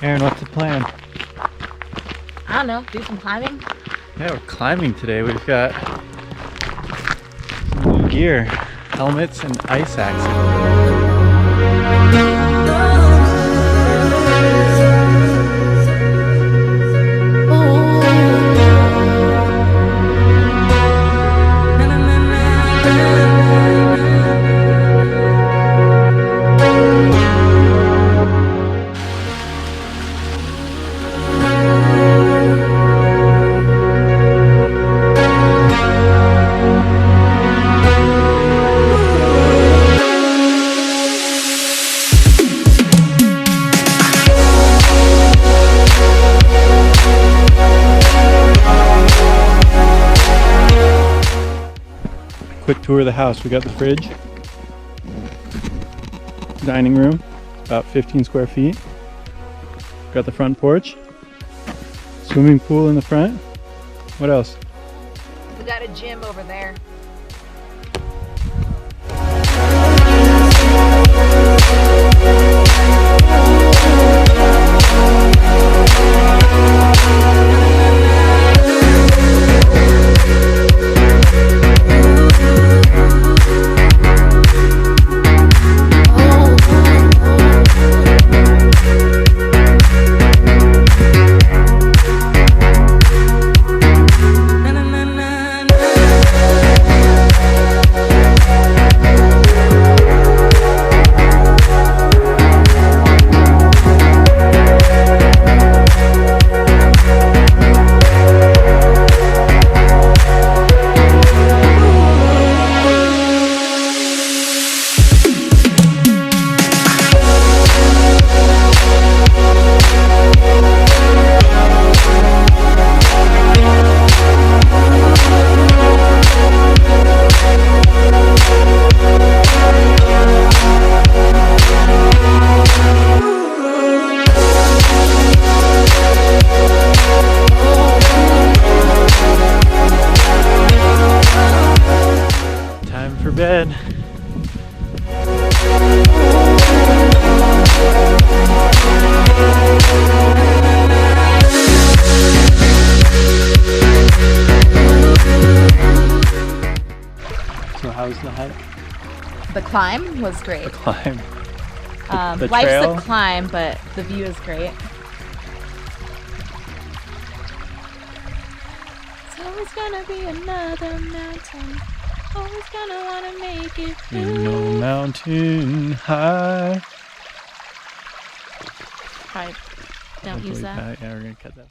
Aaron, what's the plan? I don't know, do some climbing? Yeah, we're climbing today. We've got some new gear, helmets and ice axes. Quick tour of the house. We got the fridge, dining room, about 15 square feet. Got the front porch, swimming pool in the front. What else? We got a gym over there. For bed. So how's the hike? The climb was great. The climb. The life's trail? a climb, but the view is great. It's always gonna be another mountain. Always gonna wanna make it through. In no mountain high. Probably don't use that. Yeah, we're gonna cut that.